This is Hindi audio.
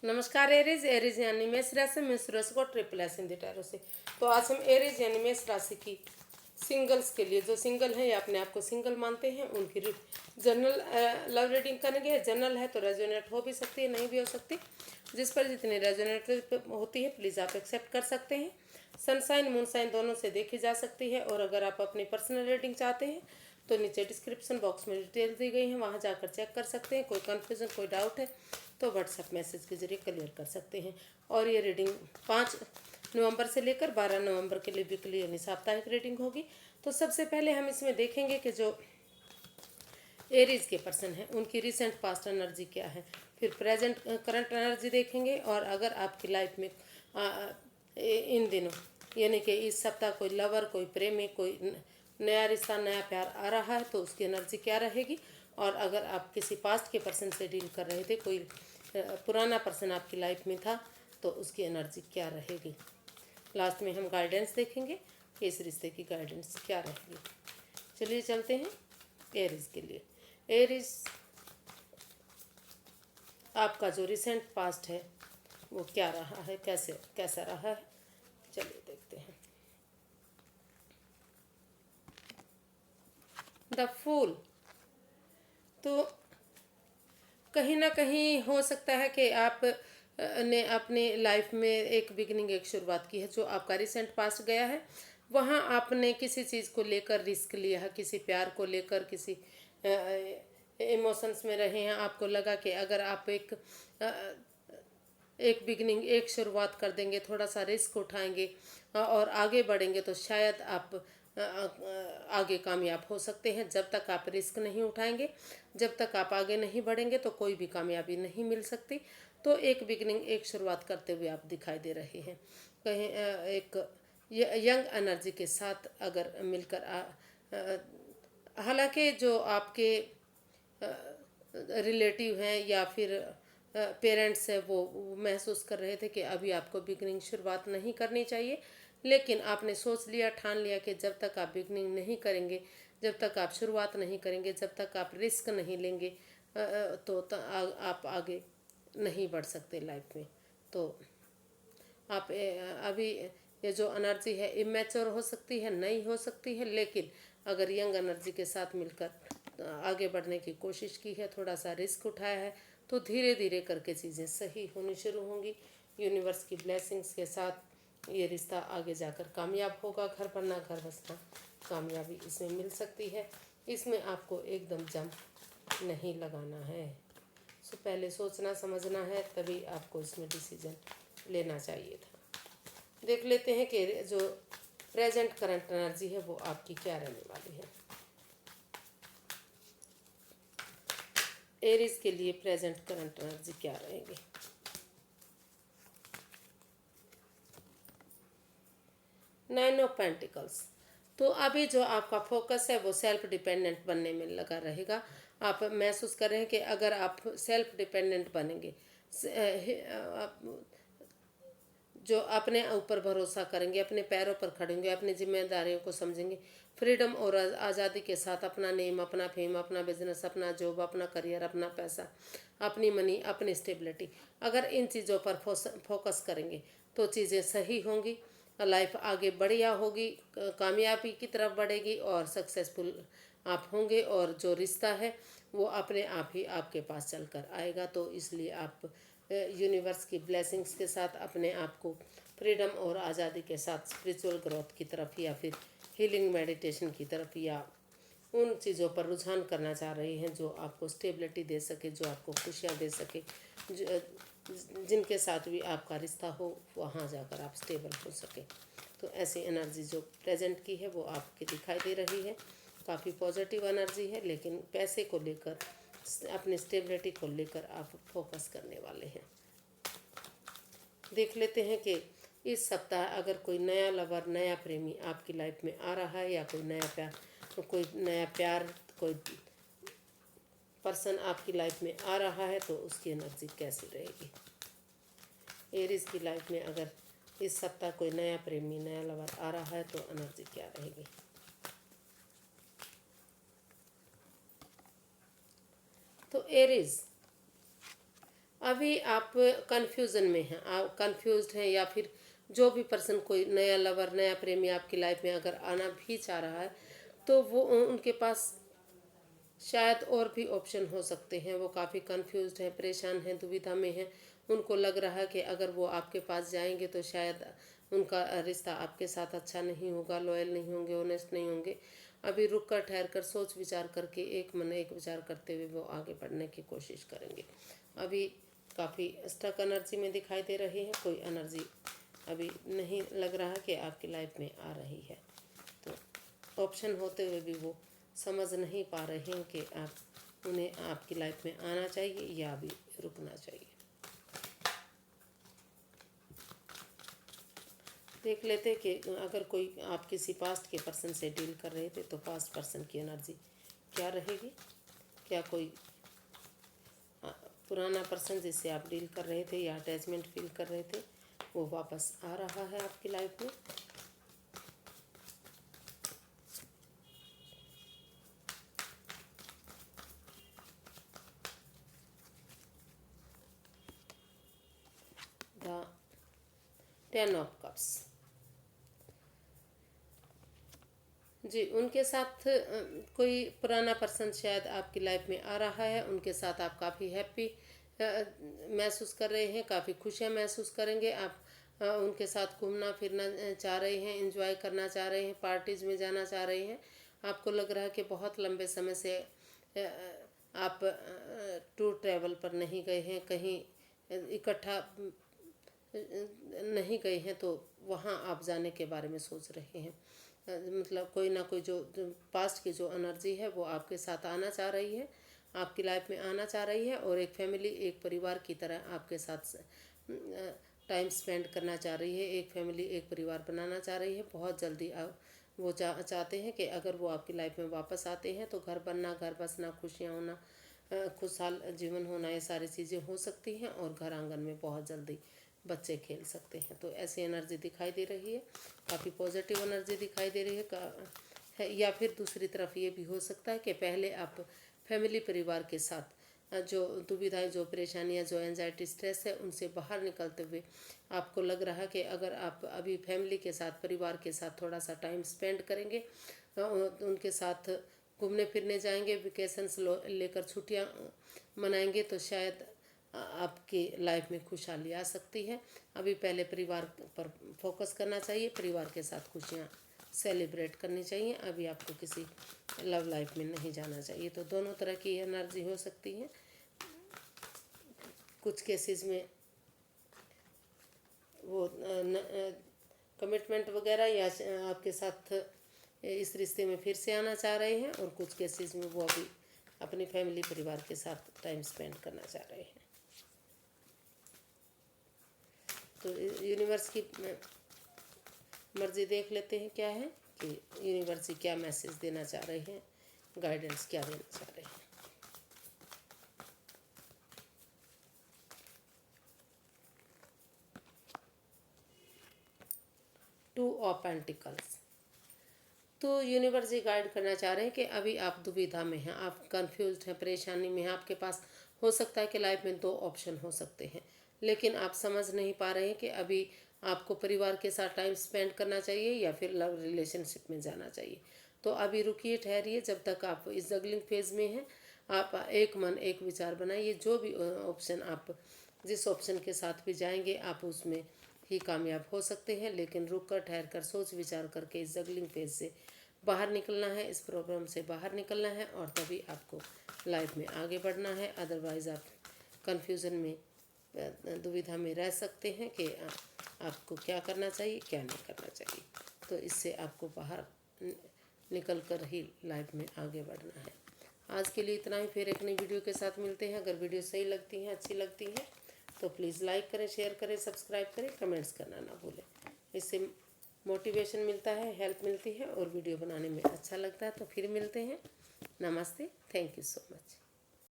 नमस्कार एरीज। एरीज यानी मेष राशि में सूरज को ट्रिपल एस हिंदी टैरो से। तो आज हम एरीज यानी मेष राशि की सिंगल्स के लिए, जो सिंगल है या अपने आप को सिंगल मानते हैं, उनकी जनरल लव रीडिंग करेंगे। जनरल है तो रेजोनेट हो भी सकती है, नहीं भी हो सकती। जिस पर जितनी रेजोनेट होती है प्लीज़ आप एक्सेप्ट कर सकते हैं। सनसाइन मूनसाइन दोनों से देखी जा सकती है। और अगर आप अपनी पर्सनल रीडिंग चाहते हैं तो नीचे डिस्क्रिप्शन बॉक्स में डिटेल दी गई हैं, वहाँ जाकर चेक कर सकते हैं। कोई कन्फ्यूज़न कोई डाउट है तो व्हाट्सएप मैसेज के जरिए क्लियर कर सकते हैं। और ये रीडिंग 5 नवंबर से लेकर 12 नवंबर के लिए वीकली यानी साप्ताहिक रीडिंग होगी। तो सबसे पहले हम इसमें देखेंगे कि जो एरीज के पर्सन हैं उनकी रिसेंट पास्ट एनर्जी क्या है, फिर प्रेजेंट करंट एनर्जी देखेंगे। और अगर आपकी लाइफ में इन दिनों यानी कि इस सप्ताह कोई लवर, कोई प्रेमी, कोई नया रिश्ता, नया प्यार आ रहा है तो उसकी एनर्जी क्या रहेगी। और अगर आप किसी पास्ट के पर्सन से डील कर रहे थे, कोई पुराना पर्सन आपकी लाइफ में था, तो उसकी एनर्जी क्या रहेगी। लास्ट में हम गाइडेंस देखेंगे कि इस रिश्ते की गाइडेंस क्या रहेगी। चलिए चलते हैं एरीज के लिए। एरीज, आपका जो रिसेंट पास्ट है वो क्या रहा है, कैसा रहा है, चलिए देखते हैं। द फूल, तो कहीं ना कहीं हो सकता है कि आप ने अपनी लाइफ में एक बिगनिंग, एक शुरुआत की है। जो आपका रिसेंट पास्ट गया है वहाँ आपने किसी चीज़ को लेकर रिस्क लिया है, किसी प्यार को लेकर, किसी इमोशंस में रहे हैं। आपको लगा कि अगर आप एक बिगनिंग, एक शुरुआत कर देंगे, थोड़ा सा रिस्क उठाएंगे और आगे बढ़ेंगे तो शायद आप आगे कामयाब हो सकते हैं। जब तक आप रिस्क नहीं उठाएंगे, जब तक आप आगे नहीं बढ़ेंगे तो कोई भी कामयाबी नहीं मिल सकती। तो एक बिगनिंग, एक शुरुआत करते हुए आप दिखाई दे रहे हैं। कहीं एक यंग एनर्जी के साथ अगर मिलकर, हालांकि जो आपके रिलेटिव हैं या फिर पेरेंट्स हैं वो महसूस कर रहे थे कि अभी आपको बिगनिंग शुरुआत नहीं करनी चाहिए। लेकिन आपने सोच लिया, ठान लिया कि जब तक आप बिगनिंग नहीं करेंगे, जब तक आप शुरुआत नहीं करेंगे, जब तक आप रिस्क नहीं लेंगे तो आप आगे नहीं बढ़ सकते लाइफ में। तो आप अभी ये जो एनर्जी है इमेच्योर हो सकती है, नई हो सकती है, लेकिन अगर यंग एनर्जी के साथ मिलकर आगे बढ़ने की कोशिश की है, थोड़ा सा रिस्क उठाया है, तो धीरे धीरे करके चीज़ें सही होनी शुरू होंगी। यूनिवर्स की ब्लेसिंग्स के साथ ये रिश्ता आगे जाकर कामयाब होगा। घर बनना, घर बसना, कामयाबी इसमें मिल सकती है। इसमें आपको एकदम जम नहीं लगाना है। सो पहले सोचना समझना है, तभी आपको इसमें डिसीजन लेना चाहिए था। देख लेते हैं कि जो प्रेजेंट करंट एनर्जी है वो आपकी क्या रहने वाली है। एरीज के लिए प्रेजेंट करंट एनर्जी क्या रहेगी। 9 ऑफ पेंटिकल्स, तो अभी जो आपका फोकस है वो सेल्फ डिपेंडेंट बनने में लगा रहेगा। आप महसूस कर रहे हैं कि अगर आप सेल्फ डिपेंडेंट बनेंगे, जो अपने ऊपर भरोसा करेंगे, अपने पैरों पर खड़े होंगे, अपनी जिम्मेदारियों को समझेंगे, फ्रीडम और आज़ादी के साथ अपना नेम, अपना फेम, अपना बिजनेस, अपना जॉब, अपना करियर, अपना पैसा, अपनी मनी, अपनी स्टेबिलिटी, अगर इन चीज़ों पर फोकस करेंगे तो चीज़ें सही होंगी। लाइफ आगे बढ़िया होगी, कामयाबी की तरफ बढ़ेगी और सक्सेसफुल आप होंगे। और जो रिश्ता है वो अपने आप ही आपके पास चल कर आएगा। तो इसलिए आप यूनिवर्स की ब्लेसिंग्स के साथ अपने आप को फ्रीडम और आज़ादी के साथ स्पिरिचुअल ग्रोथ की तरफ या फिर हीलिंग मेडिटेशन की तरफ या उन चीज़ों पर रुझान करना चाह रहे हैं जो आपको स्टेबिलिटी दे सके, जो आपको खुशियाँ दे सके, जिनके साथ भी आपका रिश्ता हो वहाँ जाकर आप स्टेबल हो सके। तो ऐसी एनर्जी जो प्रेजेंट की है वो आपकी दिखाई दे रही है। काफ़ी पॉजिटिव एनर्जी है, लेकिन पैसे को लेकर, अपनी स्टेबिलिटी को लेकर आप फोकस करने वाले हैं। देख लेते हैं कि इस सप्ताह अगर कोई नया लवर, नया प्रेमी आपकी लाइफ में आ रहा है या कोई नया प्यार, कोई पर्सन आपकी लाइफ में आ रहा है तो उसकी एनर्जी कैसी रहेगी। एरीज की लाइफ में अगर इस सप्ताह कोई नया प्रेमी, नया लवर आ रहा है तो एनर्जी क्या रहेगी। तो एरीज, अभी आप कन्फ्यूज़न में हैं, आप कन्फ्यूज्ड हैं, या फिर जो भी पर्सन कोई नया लवर, नया प्रेमी आपकी लाइफ में अगर आना भी चाह रहा है तो वो उनके पास शायद और भी ऑप्शन हो सकते हैं। वो काफ़ी कंफ्यूज्ड हैं, परेशान हैं, दुविधा में हैं। उनको लग रहा है कि अगर वो आपके पास जाएंगे तो शायद उनका रिश्ता आपके साथ अच्छा नहीं होगा, लॉयल नहीं होंगे, ऑनेस्ट नहीं होंगे। अभी रुक कर, ठहर कर, सोच विचार करके, एक मन एक विचार करते हुए वो आगे बढ़ने की कोशिश करेंगे। अभी काफ़ी स्टक एनर्जी में दिखाई दे रही है, कोई एनर्जी अभी नहीं लग रहा कि आपकी लाइफ में आ रही है। तो ऑप्शन होते हुए भी वो समझ नहीं पा रहे हैं कि आप उन्हें आपकी लाइफ में आना चाहिए या अभी रुकना चाहिए। देख लेते कि अगर कोई आप किसी पास्ट के पर्सन से डील कर रहे थे तो पास्ट पर्सन की एनर्जी क्या रहेगी। क्या कोई पुराना पर्सन जिससे आप डील कर रहे थे या अटैचमेंट फील कर रहे थे वो वापस आ रहा है आपकी लाइफ में। द 10 ऑफ कप्स, जी उनके साथ कोई पुराना पर्सन शायद आपकी लाइफ में आ रहा है। उनके साथ आप काफ़ी हैप्पी महसूस कर रहे हैं, काफ़ी खुशियाँ महसूस करेंगे आप। उनके साथ घूमना फिरना चाह रहे हैं, एंजॉय करना चाह रहे हैं, पार्टीज़ में जाना चाह रहे हैं। आपको लग रहा है कि बहुत लंबे समय से आप टूर ट्रैवल पर नहीं गए हैं, कहीं इकट्ठा नहीं गए हैं, तो वहाँ आप जाने के बारे में सोच रहे हैं। मतलब कोई ना कोई जो पास्ट की जो एनर्जी है वो आपके साथ आना चाह रही है, आपकी लाइफ में आना चाह रही है, और एक फैमिली, एक परिवार की तरह आपके साथ टाइम स्पेंड करना चाह रही है। एक फैमिली, एक परिवार बनाना चाह रही है। बहुत जल्दी आप वो चाहते हैं कि अगर वो आपकी लाइफ में वापस आते हैं तो घर बनना, घर बसना, खुशियाँ होना, खुशहाल जीवन होना, ये सारी चीज़ें हो सकती हैं, और घर आंगन में बहुत जल्दी बच्चे खेल सकते हैं। तो ऐसी एनर्जी दिखाई दे रही है, काफ़ी पॉजिटिव एनर्जी दिखाई दे रही है। या फिर दूसरी तरफ ये भी हो सकता है कि पहले आप फैमिली, परिवार के साथ जो दुविधाएं, जो परेशानियां, जो एंजाइटी, स्ट्रेस है, उनसे बाहर निकलते हुए आपको लग रहा है कि अगर आप अभी फैमिली के साथ, परिवार के साथ थोड़ा सा टाइम स्पेंड करेंगे, उनके साथ घूमने फिरने जाएंगे, वेकेशंस लेकर छुट्टियां मनाएंगे, तो शायद आपकी लाइफ में खुशहाली आ सकती है। अभी पहले परिवार पर फोकस करना चाहिए, परिवार के साथ खुशियाँ सेलिब्रेट करनी चाहिए। अभी आपको किसी लव लाइफ में नहीं जाना चाहिए। तो दोनों तरह की एनर्जी हो सकती है। कुछ केसेस में वो कमिटमेंट वगैरह या आपके साथ इस रिश्ते में फिर से आना चाह रहे हैं, और कुछ केसेस में वो अभी अपनी फैमिली, परिवार के साथ टाइम स्पेंड करना चाह रहे हैं। तो यूनिवर्स की मर्जी देख लेते हैं क्या है कि यूनिवर्स क्या मैसेज देना चाह रहे हैं, गाइडेंस क्या देना चाह रहे हैं। टू ऑफ पेंटिकल्स, तो यूनिवर्स ये गाइड करना चाह रहे हैं कि अभी आप दुविधा में हैं, आप कंफ्यूज्ड हैं, परेशानी में हैं। आपके पास हो सकता है कि लाइफ में दो ऑप्शन हो सकते हैं, लेकिन आप समझ नहीं पा रहे हैं कि अभी आपको परिवार के साथ टाइम स्पेंड करना चाहिए या फिर लव रिलेशनशिप में जाना चाहिए। तो अभी रुकिए, ठहरिए, जब तक आप इस जगलिंग फेज में हैं। आप एक मन एक विचार बनाइए। जो भी ऑप्शन आप, जिस ऑप्शन के साथ भी जाएंगे, आप उसमें ही कामयाब हो सकते हैं। लेकिन रुक कर, ठहर कर, सोच विचार करके इस जगलिंग फेज से बाहर निकलना है, इस प्रॉब्लम से बाहर निकलना है, और तभी आपको लाइफ में आगे बढ़ना है। अदरवाइज़ आप कन्फ्यूज़न में, दुविधा में रह सकते हैं कि आपको क्या करना चाहिए, क्या नहीं करना चाहिए। तो इससे आपको बाहर निकल कर ही लाइफ में आगे बढ़ना है। आज के लिए इतना ही। फिर एक नई वीडियो के साथ मिलते हैं। अगर वीडियो सही लगती हैं, अच्छी लगती हैं, तो प्लीज़ लाइक करें, शेयर करें, सब्सक्राइब करें, कमेंट्स करना ना भूलें। इससे मोटिवेशन मिलता है, हेल्प मिलती है, और वीडियो बनाने में अच्छा लगता है। तो फिर मिलते हैं। नमस्ते, थैंक यू सो मच।